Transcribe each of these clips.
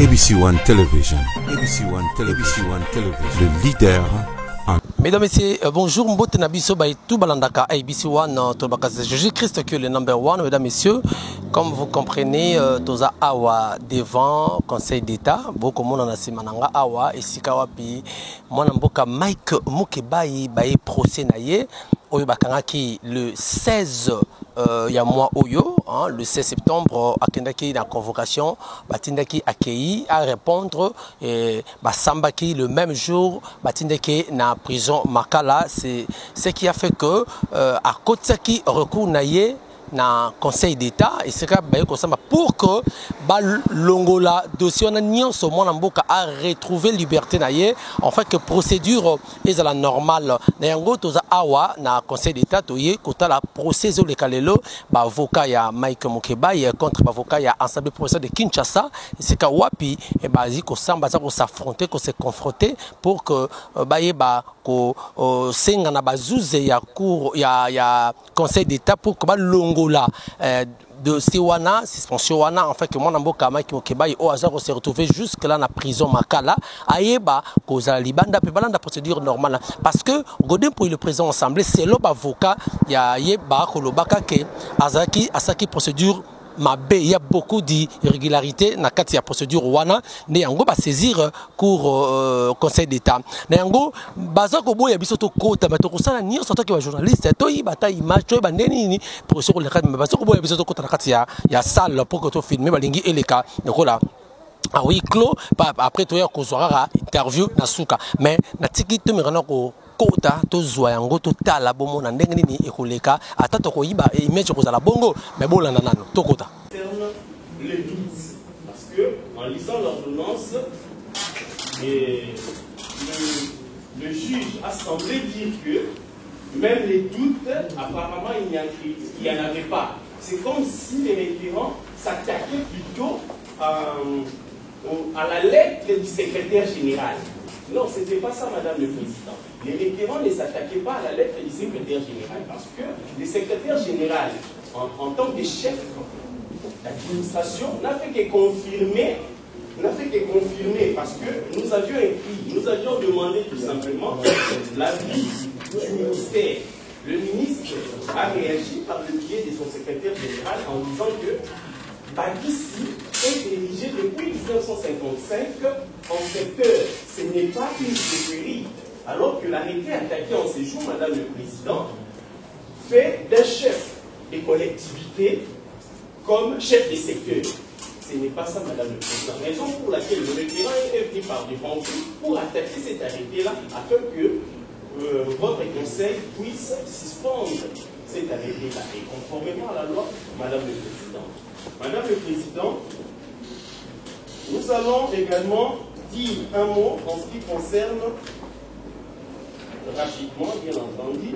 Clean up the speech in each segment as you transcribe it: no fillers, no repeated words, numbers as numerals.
ABC One Television. ABC One Television. Le leader en... Mesdames et messieurs, bonjour. Mbote Nabiso Baitou Balandaka ABC One Jésus-Christ qui est le number one. Mesdames et messieurs, comme vous comprenez, Toza Awa devant Conseil d'État, beaucoup de monde en a simananga Awa et Sikawapi, mon amboka Mike Mukebai Baye procès naye. Oyo bakangaki le 16 il y a mois Oyo, le 16 septembre, akendaki la convocation, batindaki akei à répondre et basambaki le même jour, batindaki na prison Makala. C'est ce qui a fait que à Kotsaki recours naye na Conseil d'État et c'est pour que Longola dossier on a nyonso mwana mboka a retrouver liberté naye en fait que procédure est la normale na yango toza awa na Conseil d'État toye kota la procédure le kalelo ba avocat ya Mike Mukebai contre ba avocat ya Assemblée provinciale de Kinshasa c'est ka wapi et bazi ko samba za ko s'affronter ko se confronter pour que baye ba ko senga na bazuze ya cour ya Conseil d'État pour que ba longo de Siwana, suspension wana en fait que mon amboka Mike Mukebai au hasard on s'est retrouvé jusque là na prison Makala ayeba koza libanda pe balanda procédure normale parce que Godin pour le président assemblée c'est l'avocat ya yeba kolobaka ke azaki asaki procédure il y a beaucoup d'irrégularités dans la procédure wana ne yango ba saisir cour Conseil d'État ne yango baza ko boya biso to kota bato ko sala ni soto ki ba journaliste to yi bata image to ba neni procédure le cadre baza ko boya biso to kota na kati ya salle pour que to filmer balingi eleka nkola ah oui clos après to ya ko zoara interview na suka mais na tiki to mirana ko kota to zwa yango to tala bomo na ndenge nini ekoleka ata to ko yiba image ko zala bongo mais bolanda nano to kota les doutes parce que en lisant l'ordonnance le juge a semblé dire que même les doutes apparemment il n'y en avait pas. C'est comme si les référents s'attaquaient plutôt à la lettre du secrétaire général. Non, ce n'était pas ça, Madame le Président. Les référents ne s'attaquaient pas à la lettre du secrétaire général parce que le secrétaire général, en tant que chef d'administration, n'a fait que confirmer, parce que nous avions écrit, nous avions demandé tout simplement l'avis du ministère. Le ministre a réagi par le biais de son secrétaire général en disant que Bakissi est érigé depuis 1955 en secteur. Ce n'est pas une sécurité. Alors que l'arrêté attaqué en séjour, Madame le Président, fait d'un chef des collectivités comme chef des secteurs. Ce n'est pas ça, Madame le Président. Raison pour laquelle le référent est pris par défense pour attaquer cet arrêté-là afin que votre conseil puisse suspendre cet arrêté-là. Et conformément à la loi, Madame le Président. Madame le Président, nous allons également dire un mot en ce qui concerne, rapidement, bien entendu,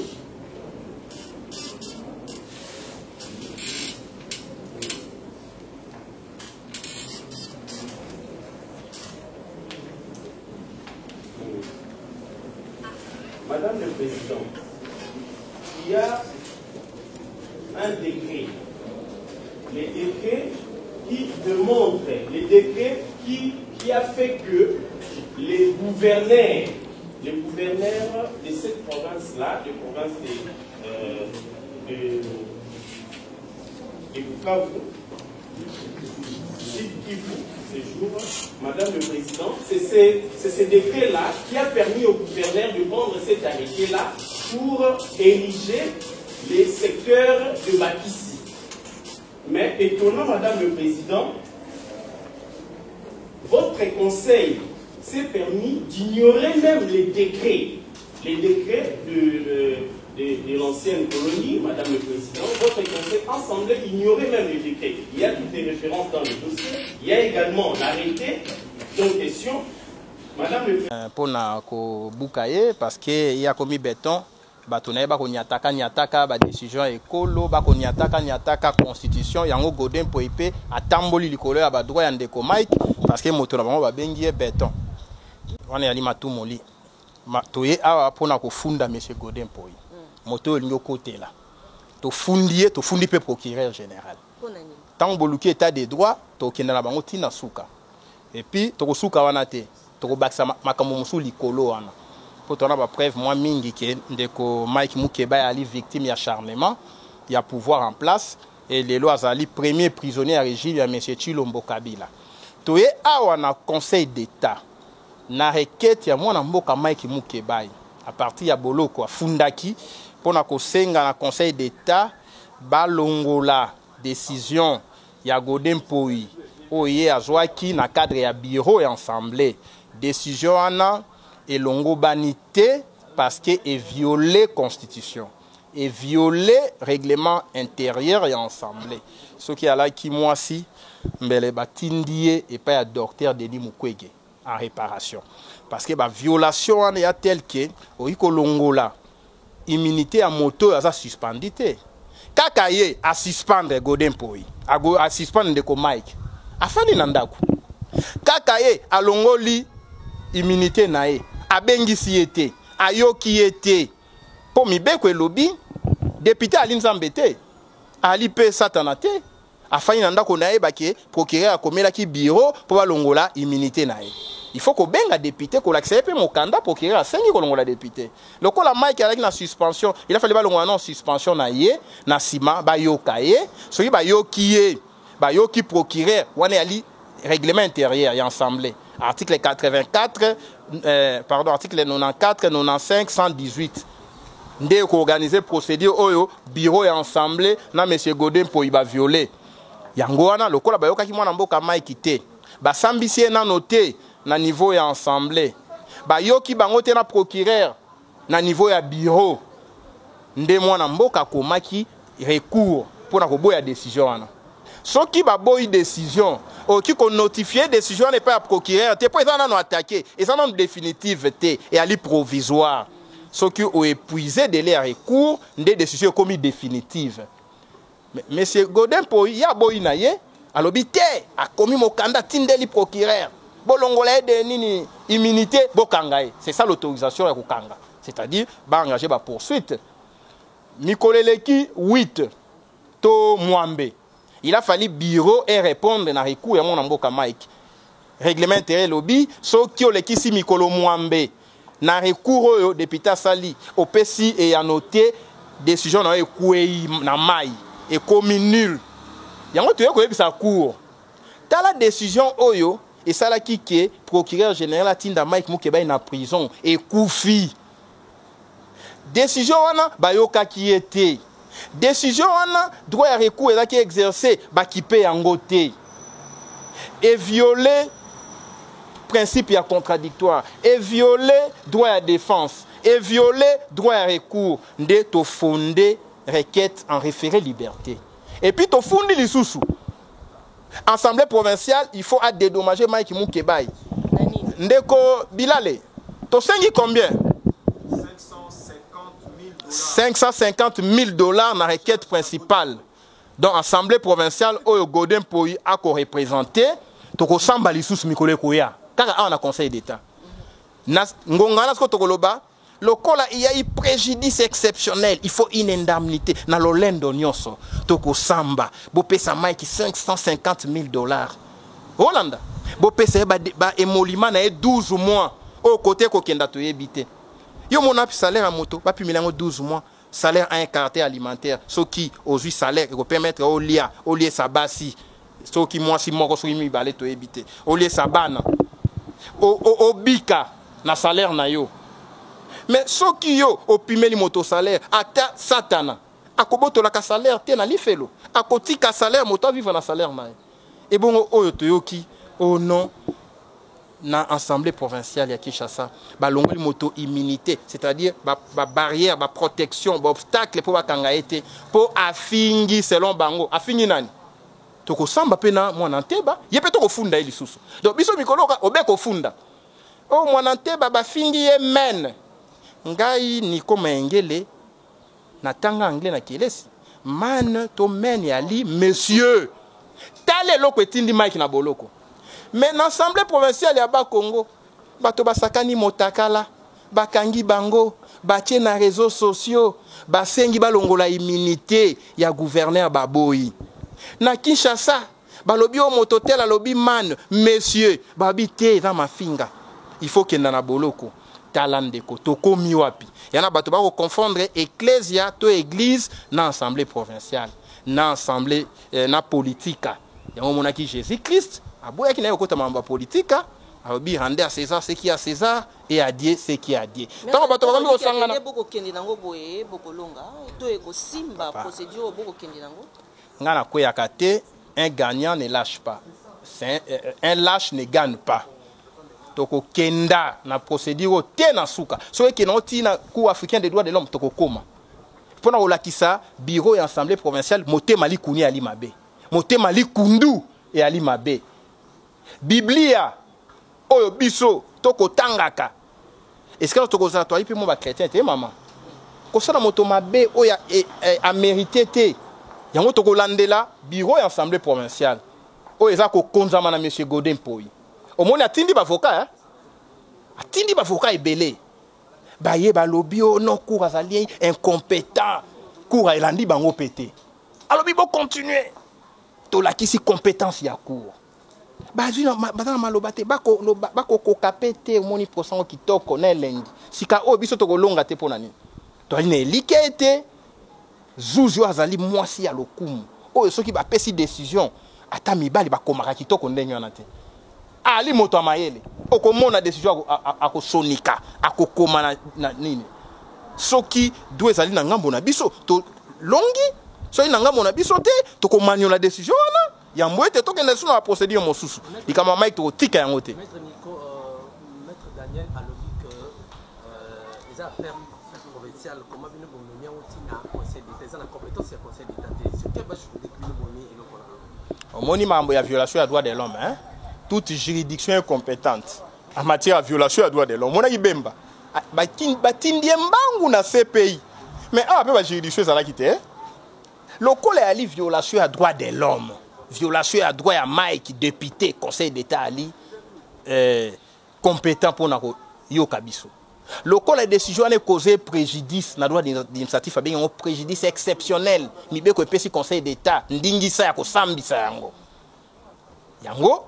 Madame le Président, il y a un décret. Les décrets qui démontrent, les décrets qui a fait que les gouverneurs de cette province-là, de province de Bukavu, ces jours, Madame le Président, c'est ce décret-là qui a permis aux gouverneurs de prendre cet arrêté-là pour ériger les secteurs de Bakissi. Mais étonnant, Madame le Président, votre conseil s'est permis d'ignorer même les décrets de l'ancienne colonie, Madame le Président. Votre conseil a semblé ignorer même les décrets. Il y a toutes les références dans le dossier. Il y a également l'arrêté en question. Madame le Président. Pour Bukaye, parce qu'il y a commis béton. Batonaye bako nyataka ba décision ekolo bako nyataka constitution yango Godin poipe atamboli likolo ya ba droit ya ndeko Mike parce que moto na bango ba bengi béton wana yali matumoli toye awa pona ko funda monsieur Godin poi moto lingo côté là to fundi pe procureur général tant boluki état des droits to kenda na bango tina suka Et puis tokosuka wana te tokobakisa makambo mosusu likolo wana po tona ba preuve moi mingi ke ndeko Mike Mukeba ali victime ya acharnement ya pouvoir en place et lelo azali premier prisonnier à régime ya monsieur Chilombo Kabila toye awa na conseil d'état na requête ya mwana mboka Mike Mukeba à partir ya boloko afundaki pona kosenga na conseil d'état balongola décision ya Godin Poi oye azwaki na cadre ya bureau et assemblée décision ana elongo banité parce que est violé constitution et violé règlement intérieur et assemblée ce qui a là qui moi si mbele batindie et pas ya docteur Denis Mukwege en réparation parce que ba violation ana ya tel que oyiko longola immunité à moto aza suspendité kaka ye a suspendre Godin Poi a suspendre ndeko Mike afani na ndako kaka ye alongoli immunité na ye abengisi ete ayoki ete po mibeko elobi député ali nzambe te ali pe satana te afani na ndako na ye bake procureur akomelaki bureau po balongola immunité na ye il faut ko benga député ko l'accepter mon candidat procureur asengi ko longola député lokola Mike alaki na suspension il a fallu balongola non suspension na ye na sima ba yoka ye soki ba yoki procureur wana ali règlement intérieur et assemblée article 84 article 94 95 118 ndé ko organiser procédure oyo bureau et assemblée na monsieur Godin Poi ba violer yango wana lokola ba yoka ki mwana mboka Mike te ba sambisi na noté na niveau ya assemblée ba yoki bango te na procureur na niveau ya bureau ndé mwana mboka komaki recours pour na koboya décision wana soki ba boyi décision qui qu'on notifier décision n'est pas à procureur te po ezana no attaquer ezana no définitive te et ali provisoire soki o épuisé délai à recours ndé décision commis définitive mais monsieur Godin Poi ya boyi na ye alobi te a commis mo candidat tindeli procureur bolongola de nini immunité bokangaye c'est ça l'autorisation ya kokanga c'est-à-dire ba engager ba poursuite mikoleleki 8 to mwambe il a fallu bureau et répondre na recours ya mwana mboka Mike règlement intérieur lobby so ki olekisi mikolo mwambe na recours oyo député sali opesi et a noté décision na ekwei na mai et comme nul yango to yeko ebisa cour tala décision oyo et ça là qui est procureur général atinda Mike Mukeba na prison et koufi décision wana bayoka qui était décision wana droit à recours et là qui exercer ba qui paye en côté et violer principe ya contradictoire et violer droit à défense et violer droit à recours de to fonder requête en référé liberté et puis to fonder les sous Assemblée provinciale, il faut dédommager Mike Mukeba. Ndeko Bilale, tu sais combien? 550 000 $. Na requête principale. Donc, Assemblée provinciale, où Godin Poi a représenté, tu as samba lissus Mikole Koya. Car on a conseil d'État. Ngongana sko tokoloba. Lokola il y a eu préjudice exceptionnel, il faut une indemnité. Na lolendo nyonso, toko samba, bo pesa Mike 550 000 $. Hollanda, bo pesa ba émolument na 12 mois. Au côté ko kenda to yebite. Yo mon salaire à moto, ba pi milango 12 mois. Salaire à un caractère alimentaire, ce qui aux 8 salaires ko permettre au lieu sabasi. Ce qui moi si moko so mi balé to yebite. Au lieu sabana. Au bika na salaire na yo. Mais ce qui yo opimeli moto salaire ata satana akoboto la salaire te na lifelo akotika salaire moto vivre na salaire na et bon oyo toyoki au nom na assemblée provinciale ya Kinshasa ba longoli moto immunité c'est-à-dire ba barrière ba protection ba obstacle pour bakanga été pour afingi selon bango afingi nani toko samba pena mwana nteba yepe toko funda ili susu donc biso mikoloka obeko funda o mwana nteba ba fingi ye men ngai niko maengele na tanga anglais na kelesi man to men yali monsieur tale loko etindi Mike na boloko mais na assemblée provinciale ya ba Congo bato basakani motakala bakangi bango batie na réseaux sociaux basengi balongola immunité ya gouverneur baboyi na Kinshasa balobi o mototel alobi man monsieur babi te eza mafinga il faut kenda na boloko tala ndeko tokomi wapi yana bato bako confondre ecclesia to église na assemblée provinciale na assemblée na politika yango monaki Jésus Christ aboyaki na yokota mamba politika alobi rendez à César ce qui est à César et à Dieu ce qui est à Dieu tant bato bakambi osangana boko kende nango boye boko longa to eko simba procédure boko kende nango ngana koyaka te un gagnant ne lâche pas un lâche ne gagne pas toko kenda na procédure te na suka so eke na tina cour africain des droits de l'homme toko koma pona olakisa bureau et assemblée provinciale motema likuni ali mabe motema likundu et ali mabe biblia oyo biso toko tangaka est-ce que toko za to ipi mo ba chrétien te mama ko sala moto mabe oya a mérité te yango toko landela bureau et assemblée provinciale oyo eza ko konzama na monsieur Godin Poi omoni atindi bavoka atindi bavoka ebele baye balobi o non cour azali incompétent cour elandi bango pété alobi bo continuer to lakisi compétence ya cour bazina bazana maloba te bako kokapete omoni posango kitoko na elengi sika o biso to kolonga te pona nini to ine likete zuzu azali mwasi ya lokumu o soki ba pesi décision ata mibali bakomaka kitoko ndenge wana te ali moto amayele okomona décision akosonika akokoma na nini soki do ezali na ngambo na biso to longi soki na ngambo na biso te to komanyo la décision wana ya mwete to kende suna procédure mosusu likama Mike to tika yango te Maître Nico Maître Daniel a dit que les affaires provinciales comment bien bon mia otina conseil d'état na compétence ya conseil d'état sur quelle base je décline boni et le voilà omoni mambo ya violation ya droit de l'homme hein toute juridiction est compétente en matière de violation des droits de l'homme. On a ibemba. Batindie mbangu na CPI. Mais ah peu ba juridiction ça la quitter. Local est ali violation des droits de l'homme. Violation des droits à Mike député conseil d'état ali compétent pour na yo kabiso. Local la décision est causé préjudice na droit d'initiative bien un préjudice exceptionnel. Mibe ko pesi conseil d'état ndingisa ya ko sambisa yango. Yango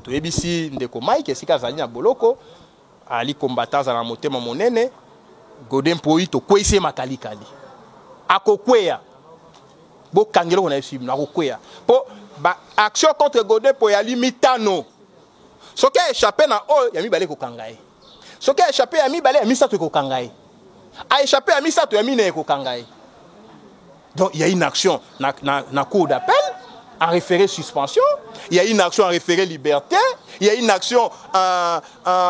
toyebisi ndeko Mike esika azali na boloko ali combattant za na motema monene Godin Poi to kwese makalikali akokweya bo kangelo na film akokweya po ba action contre Godin Poi ali mitano soki échappé na o ya mibale ko kangaye soki échappé ya mibale ya misato ko kangaye a échappé ya misato ya mine ko kangaye donc il y a une action na cour d'appel en référé suspension, il y a une action en référé liberté, il y a une action en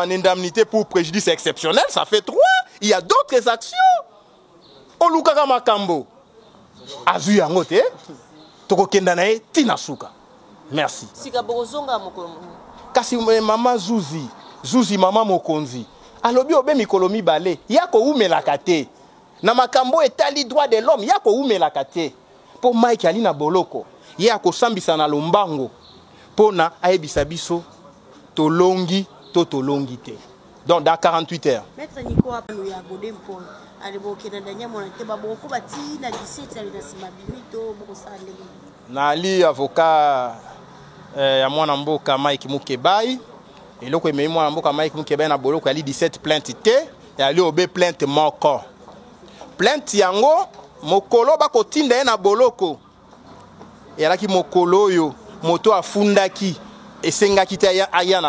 indemnité pour préjudice exceptionnel, ça fait 3. Il y a d'autres actions. Olukaka makambo. Azu yango te. Toko kendanae tinasuka. Merci. Sika bozonga moko. Kasi mama Zuzi mama mokonzi. Alobi obe mikolo mibale, yako umelaka te. Na makambo etali droit de l'homme, yako umelaka te. Po Mike ali na boloko. Ye akosambisa na lombango pona ayebisa biso tolongi te donc dans 48 heures Maître Nico apano ya Godin Poi alibo kenandanya mona te baboko bati na 17 ali na sima bimito boko sande na ali avocat ya mwana mboka Mike Mukebai eloko ememi mwana mboka Mike Mukebai na boloko ali 17 plainte te ya ali obe plainte moko plainte yango mokolo bakotinda ye na boloko yalaki mokolo oyo moto afundaki esengaki te aya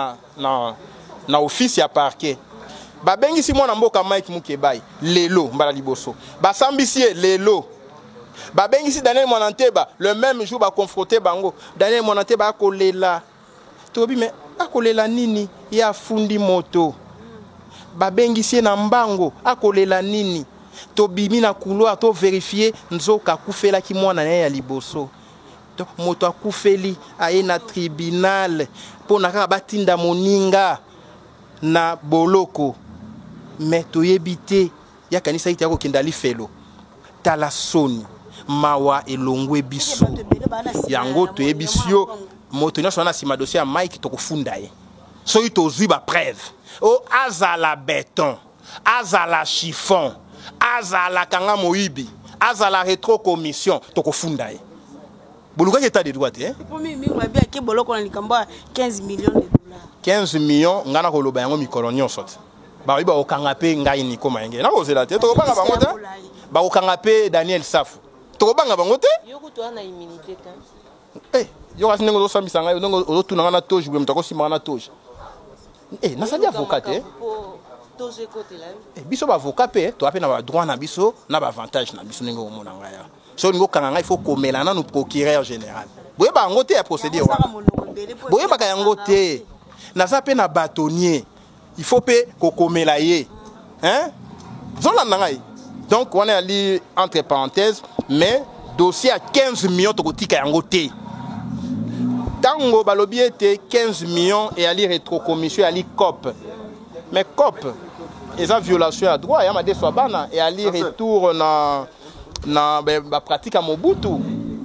na office ya parquet babengisi mwana mboka Mike Mukebai lelo mbala liboso basambisi lelo babengisi Daniel Monanteba le même jour ba confronter bango Daniel Monanteba akolela tobi mais akolela nini ya fundi moto babengisi na mbango akolela nini tobimi na couloir to vérifier nzoka kufela ki mwana na ya liboso moto akufeli aye na tribunal pona kaka batinda moninga na boloko mais toyebite ya kanisa ite yako kenda lifelo tala soni mawa elongwe biso yango toyebisio moto nyonso na sima dossier ya Mike tokufunda ye soki tozwi ba preuve o azala béton azala chiffon azala kanga moyibi azala rétrocommission tokufunda ye Boluka qui est de droite, hein? Premier million, bien que boloko na likamba 15 millions de dollars. 15 millions, ngana ko loba yango mikolo nyonso. Ba iba okanga pe ngai ni koma ngé. Na ko zela te, to banga bango te. Ba okanga pe Daniel Safu. To banga bango te? Yoko to na immunité ta. Eh, yo kasi ngo sambisa ngai, ngo otuna ngana toje, bwe mutako sima ngana toje. Eh, na sali avocat te. Toje côté là. Eh, biso ba avocat pe, to apena ba droit na biso, na ba avantage na biso ngo mona ngaya. So ngo kanga il faut komelana no procureur général. Boye ba ngote ya procédure wa. Boye ba ka ngote. Na za pe na bâtonnier. Il faut pe kokomela ye. Hein? Zola ngai. Donc on est allé entre parenthèses, mais dossier à 15 millions to kotika yango te. Tango balobi était 15 millions et ali rétrocommission ali COP. Mais COP eza violation à droit ya ma de bana et ali retour na ba pratique à Mobutu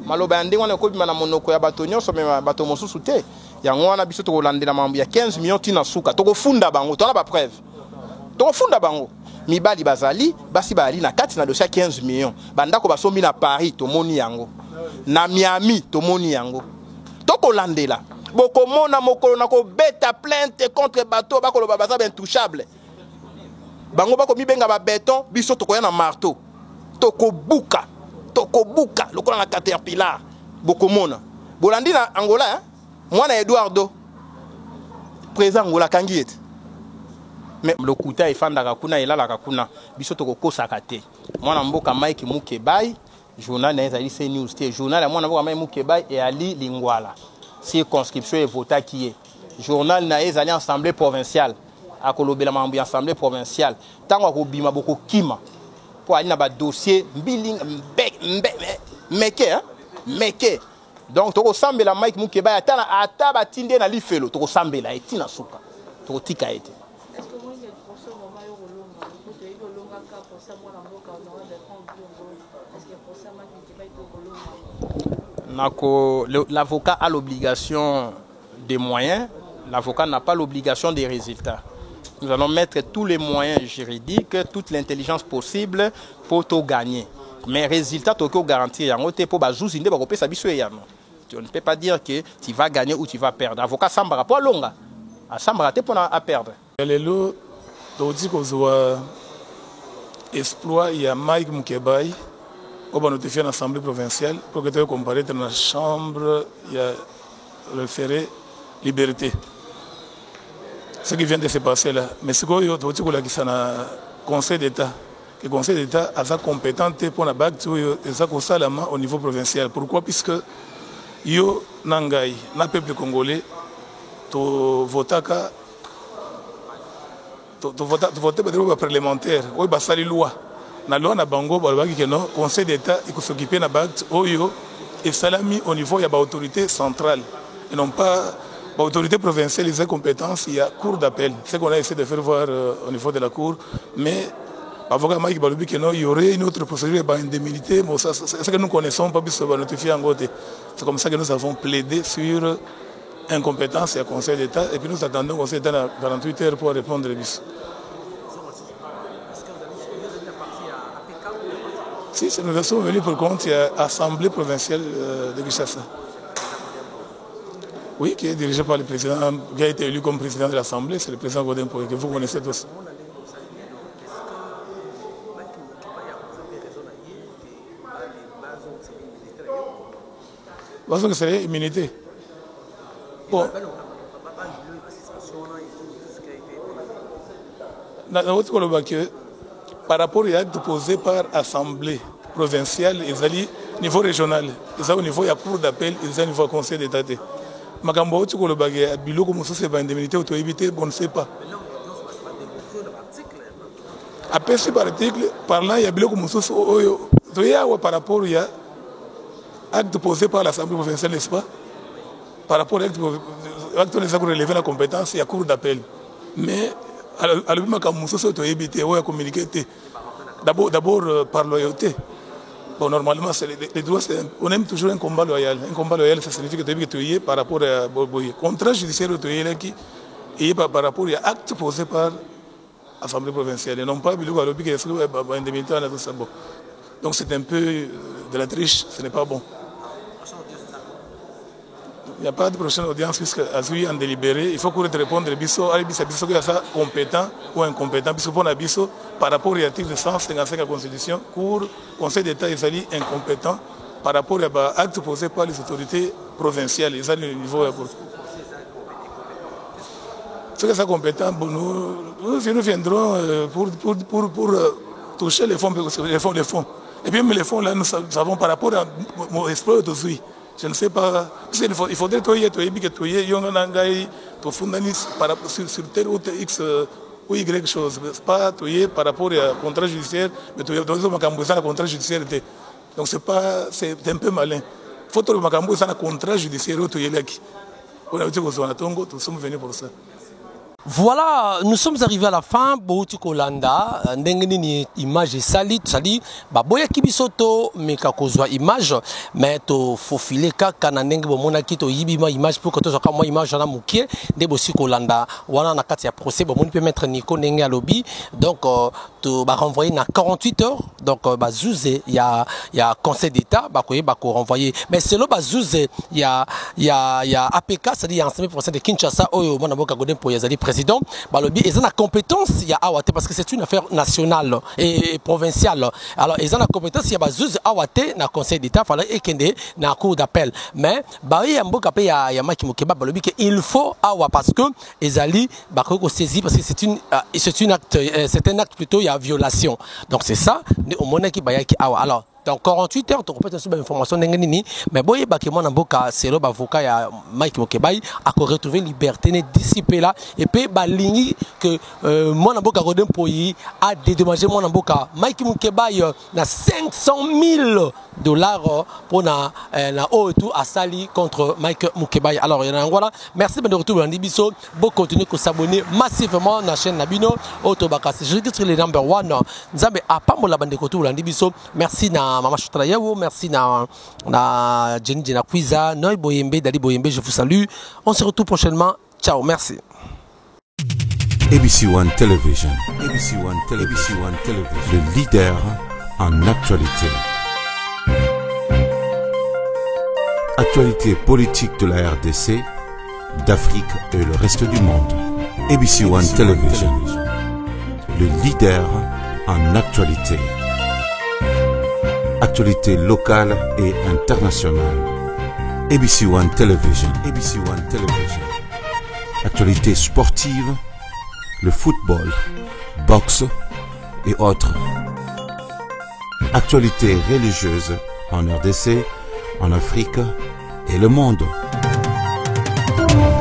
maloba ndenge wana ko bima na monoko ya bato nyonso me bato mosusu te yango wana biso to kolandela mambo ya 15 millions tina suka to kofunda bango to na ba preuve to kofunda bango mibali bazali basi bali na kati na dossier 15 millions bandako basombi na Paris to moni yango na Miami to moni yango to kolandela boko mona mokolo na ko beta plainte contre bateau bakolo baza intouchable bango bako mibenga ba béton biso to koya na marteau tokobuka lokola na caterpillar bokomona bolandi na Angola hein? Mwana Eduardo président Angola kangiete mais lokuta efandaka kuna elalaka kuna biso tokokosaka te mwana mboka Mike Mukebai journal na ezali c'est news te journal ya mwana mboka Mike Mukebai et Ali Lingwala circonscription et vota qui est journal na ezali assemblée provinciale akolobela mambo ya assemblée provinciale tango akobima boko kima pour aller dans le dossier meke donc tu ressembles à Mike Mukeba ata batinde na lifelo tu ressembles à etina suka tu tika ete Est-ce que moi il y a pour ce moment yo kolonga pour te yo kolonga ka pour ça moi na mboka on de prendre est-ce que pour ça Mike Mukeba to kolonga l'avocat a l'obligation des moyens, l'avocat n'a pas l'obligation des résultats. Nous allons mettre tous les moyens juridiques, toute l'intelligence possible pour tout gagner. Mais résultat, tu peux garantir. Tu ne peux pas dire que tu vas gagner ou tu vas perdre. Avocat Sambara, pour longa. Sambara, tu peux perdre. Lelo, tu dis que exploit, il y a Mike Mukebai, on va notifier l'Assemblée provinciale pour que tu compares dans la chambre, il y a référé liberté. Ce qui vient de se passer là. Mais ce que tu as dit, c'est le Conseil d'État. Le Conseil d'État a sa compétence pour la bague au niveau provincial. Pourquoi? Puisque yo nangai, na peuple congolais, to votaka, to voter pour parlementaire. Oui, bah ça les lois. Na loi na bango, bah le non Conseil d'État il faut s'occuper na bague oyo et salami au niveau il y a autorité centrale et non pas. L'autorité provinciale, les compétences, il y a cour d'appel. C'est ce qu'on a essayé de faire voir au niveau de la cour. Mais l'avocat Mike Baloubi, il y aurait une autre procédure d'indemnité. C'est ce que nous connaissons, pas plus notifier en côté. C'est comme ça que nous avons plaidé sur incompétence et Conseil d'État. Et puis nous attendons le Conseil d'État 48 heures pour répondre à bis. Si, nous sommes venus pour compte, il y a l'Assemblée provinciale de Kinshasa. Oui, qui est dirigé par le président, qui a été élu comme président de l'Assemblée, c'est le président Godin Poé, que vous connaissez tous. Parce que c'est immunité. Bon. Par rapport à l'acte posé par l'Assemblée provinciale, ils allaient au niveau régional, ils allaient au niveau de la Cour d'appel, ils allaient au niveau du Conseil d'État. Makambo tu ko bagé biloko mosusu ba indemnité auto éviter on ne sait pas. Après ce article parlant il y a biloko mosusu oyo to ya par rapport il y a acte posé par l'Assemblée provinciale n'est-ce pas? Par rapport à acte les a relevé la compétence il y a cour d'appel. Mais à le makambo mosusu auto éviter oyo communiquer d'abord par loyauté. Bon, normalement, les droits, on aime toujours un combat loyal. Un combat loyal, ça signifie que tu es par rapport à Boboye. Contrat judiciaire, tu es par rapport à acte posé par l'Assemblée provinciale. Et non pas indemnité. Donc c'est un peu de la triche, ce n'est pas bon. Il n'y a pas de prochaine audience puisque Azui en délibéré. Il faut qu'on répondre biso, biso qui est compétent ou incompétent, puisque pour biso par rapport à l'article 155 de la Constitution, cour Conseil d'État est incompétent par rapport à l'acte posé par les autorités provinciales. Ils ont le niveau de ceux qui sont compétents, nous viendrons pour toucher les fonds. Et puis, mais les fonds, là, nous savons par rapport à mon exploit d'Ozui. Je ne sais pas. Il faudrait que sur tel ou tel X ou Y chose. Pas par rapport à contrat judiciaire, mais un contrat judiciaire. Donc, c'est un peu malin. Il faut que un contrat judiciaire. Nous sommes venus pour ça. Voilà, nous sommes arrivés à la fin. Bouti Kolanda, ndengeni image sali, baboya kibisoto, meka kozwa image, mais to fofile kaka na ndenge bomona kito yibima image pour que to zaka moi image na mukie, de bosi Kolanda, wana na kati ya procès, bomoni peut mettre Nico ndenge à lobby, donc to ba renvoyer na 48 heures, donc ba zouze ya Conseil d'État, ba koye ba ko renvoyer, mais c'est là ba zouze ya APK, c'est-à-dire ensemble procès de Kinshasa, oyo mona boka godem pour yazali président, balobi ils ont la compétence il y a awate parce que c'est une affaire nationale et provinciale. Alors ils ont la compétence il y a bazuz awate na Conseil d'État fallait ekende na cour d'appel. Mais ba y a mboka pe ya maki mokeba balobi que il faut awa parce que ezali ba ko saisi parce que c'est un acte plutôt il y a violation. Donc c'est ça au monaki ba ya ki awa. Alors dans 48 heures, tu peux te information n'engeni, mais boye bakemon amboka c'est le avocat ya Mike Mokebai a retrouvé liberté né dissipé là et puis balingi que mon amboka godem poyi a dédommagé mon amboka Mike Mokebai na $500,000 pour na tout à sali contre Mike Mokebai. Alors il y en a voilà, merci de retour dans Biso, bon continuer que s'abonner massivement na chaîne Nabino Otobaka. Je dis le number 1 Nzambe a pas mo la bande retour dans Biso. Merci na Mama Chutala Yawo, merci na Jenny Jena Kwiza, Noy Boyembe, Dali Boyembe, je vous salue. On se retrouve prochainement. Ciao, merci. ABC One Television. ABC One Television. Le leader en actualité. Actualité politique de la RDC, d'Afrique et le reste du monde. ABC One Television. Le leader en actualité. Actualité locale et internationale. ABC One Television. ABC One Television. Actualité sportive, le football, boxe et autres. Actualité religieuse en RDC, en Afrique et le monde.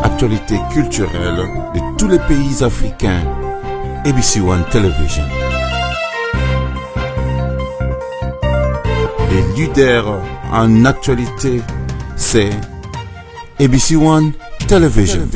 Actualité culturelle de tous les pays africains. ABC One Television. Les leaders en actualité, c'est ABC One Television.